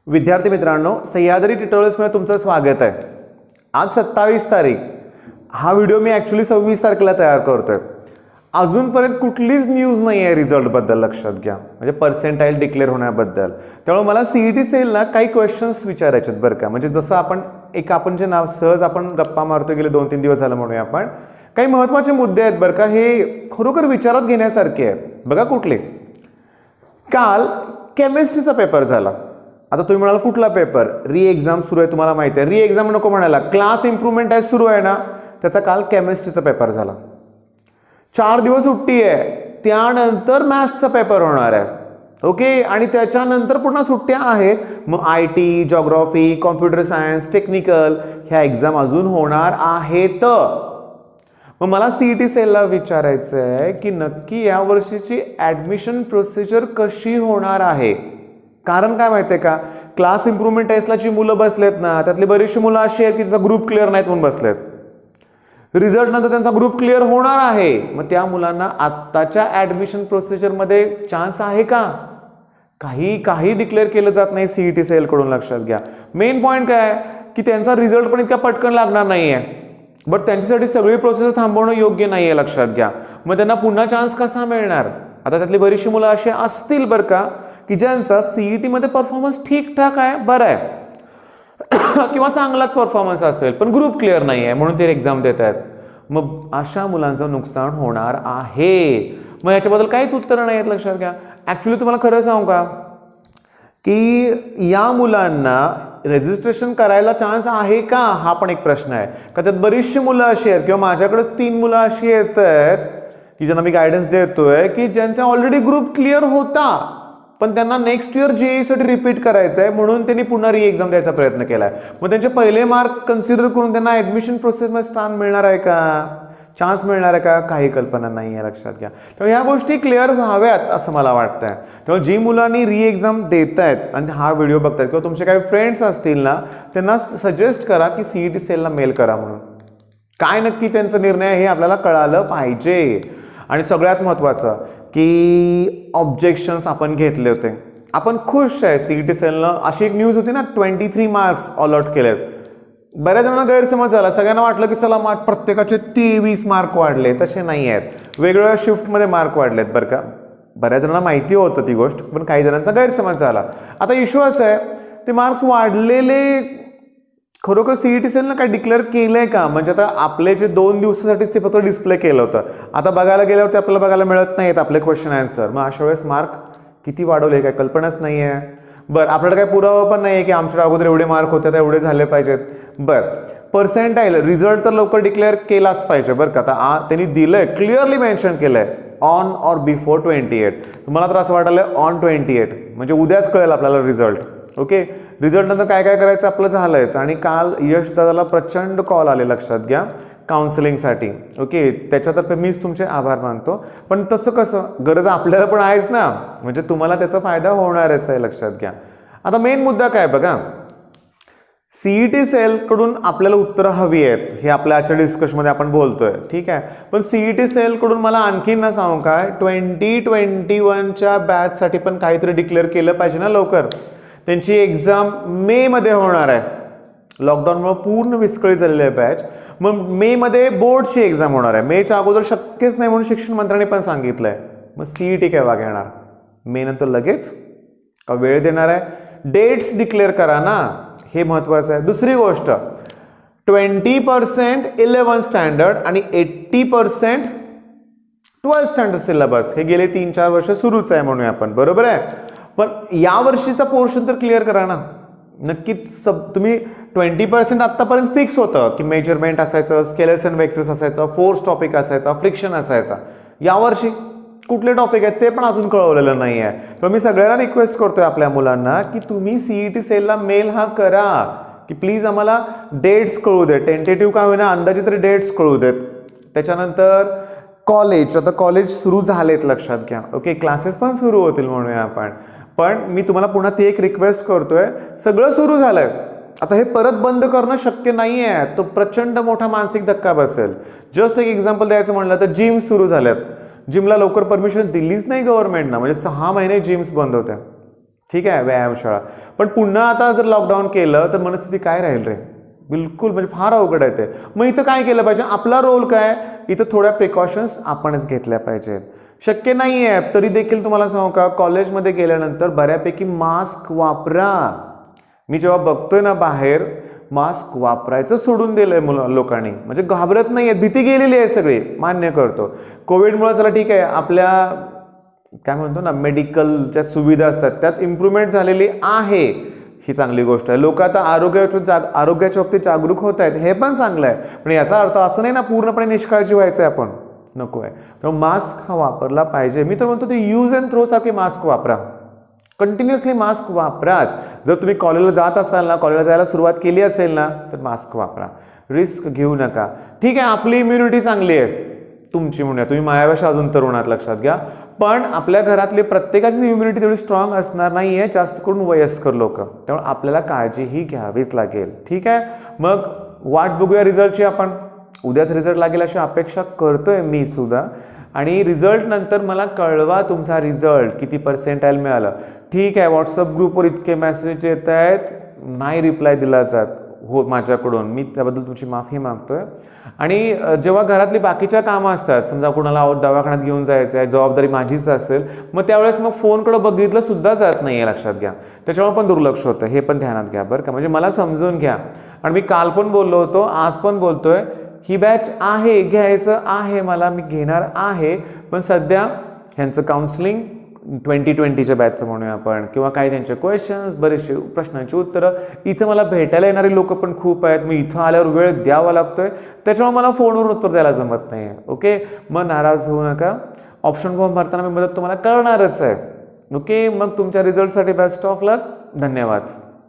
विद्यार्थी मित्रांनो, सह्याद्री ट्युटोरियल्समध्ये तुमचं स्वागत आहे। आज 27 तारीख, हा व्हिडिओ मी ॲक्च्युली 26 तारखेला तयार करतोय। अजूनपर्यंत कुठलीच न्यूज नाही आहे रिझल्टबद्दल, लक्षात घ्या, म्हणजे पर्सेंटाइल डिक्लेअर होण्याबद्दल। त्यामुळे मला सीईटी सेलला काही क्वेश्चन्स विचारायचे आहेत बरं का। म्हणजे जसं आपण जे नाव सहज आपण गप्पा मारतो गेले 2-3 दिवस झालं म्हणूया आपण, काही महत्त्वाचे मुद्दे आहेत बरं का, हे खरोखर विचारात घेण्यासारखे आहेत। बघा कुठले, काल केमिस्ट्रीचा पेपर झाला। आता तुम्ही म्हणाल कुठला पेपर, री एक्झाम सुरू आहे, तुम्हाला माहिती आहे। री एक्झाम नको म्हणायला, क्लास इम्प्रूव्हमेंट टेस्ट सुरू आहे ना, त्याचा काल केमिस्ट्रीचा पेपर झाला। 4 दिवस सुट्टी आहे, त्यानंतर मॅथ्सचा पेपर होणार आहे। ओके, आणि त्याच्यानंतर पुन्हा सुट्ट्या आहेत। मग IT, geography, computer science, technical ह्या एक्झाम अजून होणार आहेत। मग मला सीईटी सेलला विचारायचं आहे की नक्की या वर्षीची ॲडमिशन प्रोसिजर कशी होणार आहे। कारण काय माहिती आहे का, क्लास इम्प्रूव्हमेंट टेस्टला जी मुलं बसलेत ना, त्यातली बरीचशी मुलं अशी आहेत की त्याचा ग्रुप क्लिअर नाहीत म्हणून बसलेत। रिझल्ट नंतर त्यांचा ग्रुप क्लिअर होणार आहे, मग त्या मुलांना आत्ताच्या ॲडमिशन प्रोसिजरमध्ये चान्स आहे का? काही डिक्लेअर केलं जात नाही सीईटी सेलकडून, लक्षात घ्या। मेन पॉईंट काय की त्यांचा रिझल्ट पण इतका पटकन लागणार नाही आहे, बट त्यांच्यासाठी सगळी प्रोसेस थांबवणं योग्य नाही आहे, लक्षात घ्या। मग त्यांना पुन्हा चान्स कसा मिळणार? आता त्यातली बरीचशी मुलं अशी असतील बरं का की ज्यांचा सीईटी मध्ये परफॉर्मन्स ठीकठाक आहे, बरं आहे किंवा चांगलाच परफॉर्मन्स असेल, पण ग्रुप क्लिअर नाही आहे म्हणून ते एक्झाम देत आहेत। मग अशा मुलांचं नुकसान होणार आहे। मग याच्याबद्दल काहीच उत्तरं नाही आहेत, लक्षात घ्या। ॲक्च्युली तुम्हाला खरं सांगू का की या मुलांना रजिस्ट्रेशन करायला चान्स आहे का, हा पण एक प्रश्न आहे। का त्यात बरीचशी मुलं अशी आहेत किंवा माझ्याकडे 3 मुलं अशी येत आहेत की ज्यांना मी गायडन्स देतोय की ज्यांचा ऑलरेडी ग्रुप क्लिअर होता, पण त्यांना नेक्स्ट इयर जेईसाठी रिपीट करायचं आहे म्हणून त्यांनी पुन्हा री एक्झाम द्यायचा प्रयत्न केला आहे। मग त्यांचे पहिले मार्क कन्सिडर करून त्यांना ॲडमिशन प्रोसेसमध्ये स्थान मिळणार आहे का, चान्स मिळणार आहे का, काही कल्पना नाही आहे, लक्षात घ्या। त्यामुळे ह्या गोष्टी क्लिअर व्हाव्यात असं मला वाटतंय। त्यामुळे जी मुलांनी री एक्झाम देत आहेत आणि हा व्हिडिओ बघतायत किंवा तुमचे काही फ्रेंड्स असतील ना, त्यांना सजेस्ट करा की सीईटी सेलला मेल करा म्हणून। काय नक्की त्यांचा निर्णय हे आपल्याला कळालं पाहिजे। आणि सगळ्यात महत्त्वाचं की ऑब्जेक्शन्स आपण घेतले होते, आपण खुश आहे। सीईटी सेलनं अशी एक न्यूज होती ना, 23 मार्क्स अलॉट केलेत। बऱ्याच जणांना गैरसमज झाला, सगळ्यांना वाटलं की चला प्रत्येकाचे 23 मार्क वाढले, तसे नाही आहेत। वेगवेगळ्या शिफ्टमध्ये मार्क वाढलेत बरं का। बऱ्याच जणांना माहिती होतं ती गोष्ट, पण काही जणांचा गैरसमज झाला। आता इश्यू असं आहे, ते मार्क्स वाढलेले खरोखर सीईटी सेलनं काय डिक्लेअर केलंय का? म्हणजे आता आपले जे 2 दिवसासाठीच ते फक्त डिस्प्ले केलं होतं, आता बघायला गेल्यावरती आपल्याला बघायला मिळत नाहीत आपले क्वेश्चन आन्सर। मग अशा वेळेस मार्क किती वाढवले काय कल्पनाच नाही आहे। बरं, आपल्याला काय पुरावा पण नाही आहे की आमच्या अगोदर एवढे मार्क होते तर एवढे झाले पाहिजेत। बरं, पर्सेंटाईल रिझल्ट तर लवकर डिक्लेअर केलाच पाहिजे बरं का। आता त्यांनी दिलंय, क्लिअरली मेन्शन केलंय ऑन ऑर बिफोर 28। तुम्हाला तर असं वाटलं ऑन 28 म्हणजे उद्याच कळेल आपल्याला रिझल्ट। ओके, रिझल्ट नंतर काय काय करायचं आपलं झालंयच। आणि काल यश दादाला प्रचंड कॉल आले, लक्षात घ्या, काउन्सिलिंगसाठी। ओके, त्याच्यातर्फे मीच तुमचे आभार मानतो। पण तसं कसं, गरज आपल्याला पण आहेच ना, म्हणजे तुम्हाला त्याचा फायदा होणारच आहे, लक्षात घ्या। आता मेन मुद्दा काय बघा, सीईटी सेलकडून आपल्याला उत्तरं हवी आहेत, हे आपल्या आजच्या डिस्कशनमध्ये आपण बोलतोय, ठीक आहे। पण सीईटी सेलकडून मला आणखीन ना सांगू काय, 2021च्या बॅचसाठी पण काहीतरी डिक्लेअर केलं पाहिजे ना लवकर। त्यांची एक्झाम मे मध्ये होणार आहे, लॉकडाऊनमुळे पूर्ण विस्कळीत झालेली आहे बॅच। मग मे मध्ये बोर्डची एक्झाम होणार आहे, मेच्या अगोदर शक्यच नाही म्हणून शिक्षण मंत्र्यांनी पण सांगितलंय। मग सीईटी केव्हा घेणार, मे नंतर लगेच का वेळ देणार आहे? डेट्स डिक्लेअर करा ना, हे महत्वाचं आहे। दुसरी गोष्ट, 20% 11th स्टँडर्ड आणि 80% 12th स्टँडर्ड सिलेबस, हे गेले 3-4 वर्ष सुरूच आहे म्हणूया आपण, बरोबर आहे। पण या वर्षीचा पोर्शन तर क्लिअर करा ना नक्कीच। तुम्ही 20% आत्तापर्यंत फिक्स होतं की मेजरमेंट असायचं, स्केलर्स अँड वेक्टर्स असायचं, फोर्स टॉपिक असायचा, फ्रिक्शन असायचा। यावर्षी कुठले टॉपिक आहेत ते पण अजून कळवलेलं नाही आहे। तर मी सगळ्यांना रिक्वेस्ट करतोय आपल्या मुलांना की तुम्ही सीईटी सेलला मेल हा करा की प्लीज आम्हाला डेट्स कळू देत, टेंटेटिव्ह का होईना अंदाजे तरी डेट्स कळू देत। त्याच्यानंतर कॉलेज, आता कॉलेज सुरू झालेत, लक्षात घ्या। ओके, क्लासेस पण सुरू होतील म्हणूया आपण। पण मी तुम्हाला पुन्हा ती एक रिक्वेस्ट करतोय, सगळं सुरू झालंय, आता हे परत बंद करणं शक्य नाही आहे, तो प्रचंड मोठा मानसिक धक्का बसेल। जस्ट एक एक्झाम्पल द्यायचं म्हणलं तर जिम सुरू झाल्यात, जिमला लवकर परमिशन दिलीच नाही गव्हर्नमेंटनं, म्हणजे 6 महिने जिम्स बंद होत्या, ठीक आहे, व्यायामशाळा. पण पुन्हा आता जर लॉकडाऊन केलं तर मनस्थिती काय राहील रे? बिलकुल, म्हणजे फार अवघड आहे ते. मग इथं काय केलं पाहिजे? आपला रोल काय? इथं थोड्या प्रिकॉशन्स आपणच घेतल्या पाहिजेत. शक्य नाही आहे तरी देखील तुम्हाला सांगू का, कॉलेजमध्ये गेल्यानंतर बऱ्यापैकी मास्क वापरा. मी जेव्हा बघतोय ना बाहेर, मास्क वापरायचं सोडून दिलंय लोकांनी, म्हणजे घाबरत नाही आहेत, भीती गेलेली आहे सगळी, मान्य करतो. कोविडमुळे चला ठीक आहे, आपल्या काय म्हणतो ना मेडिकलच्या सुविधा असतात त्यात इम्प्रूव्हमेंट झालेली आहे, ही चांगली गोष्ट आहे. लोक आता आरोग्याच्या बाबतीत जागरूक होत आहेत, हे पण चांगलं आहे. पण याचा अर्थ असं नाही ना पूर्णपणे निष्काळजी व्हायचं आहे आपण, नको आहे. तर मास्क हा वापरला पाहिजे. मी तर म्हणतो ते यूज अँड थ्रो सारखे मास्क वापरा, कंटिन्युअसली मास्क वापराच. जर तुम्ही कॉलेजला जात असाल ना, कॉलेजला जायला सुरुवात केली असेल ना, तर मास्क वापरा, रिस्क घेऊ नका. ठीक आहे, आपली इम्युनिटी चांगली आहे, तुमची म्हणूया, तुम्ही माझ्यापेक्षा अजून तरुण आहात लक्षात घ्या. पण आपल्या घरातले प्रत्येकाची इम्युनिटी तेवढी स्ट्रॉंग असणार नाही आहे, जास्त करून वयस्कर लोक. त्यामुळे आपल्याला काळजीही घ्यावीच लागेल. ठीक आहे, मग वाट बघूया रिझल्टची. आपण उद्याच रिझल्ट लागेल अशी अपेक्षा करतोय मी सुद्धा. आणि रिझल्ट नंतर मला कळवा तुमचा रिझल्ट किती पर्सेंटाईल मिळालं. ठीक आहे, व्हॉट्सअप ग्रुपवर इतके मेसेज येत आहेत, नाही रिप्लाय दिला जात हो माझ्याकडून, मी त्याबद्दल तुमची माफी मागतोय. आणि जेव्हा घरातली बाकीच्या कामं असतात, समजा कुणाला दवाखान्यात घेऊन जायचं आहे, जबाबदारी माझीच असेल, मग त्यावेळेस मग फोनकडे बघितलं सुद्धा जात नाही आहे, लक्षात घ्या. त्याच्यामुळे पण दुर्लक्ष होतं, हे पण ध्यानात घ्या बरं का. म्हणजे मला समजून घ्या. आणि मी काल पण बोललो होतो, आज पण बोलतोय, ही बॅच आहे, घ्यायचं आहे मला, मी घेणार आहे. पण सध्या ह्यांचं काउन्सिलिंग 2020च्या बॅचचं म्हणूया आपण, किंवा काही त्यांचे क्वेश्चन्स, बरेचसे प्रश्नांची उत्तरं, इथं मला भेटायला येणारे लोक पण खूप आहेत. मी इथं आल्यावर वेळ द्यावा लागतोय, त्याच्यामुळे मला फोनवर उत्तर द्यायला जमत नाही आहे. ओके, मग नाराज होऊ नका. ऑप्शन फॉर्म भरताना मी मदत तुम्हाला करणारच आहे. ओके, मग तुमच्या रिझल्टसाठी बेस्ट ऑफ लक. धन्यवाद.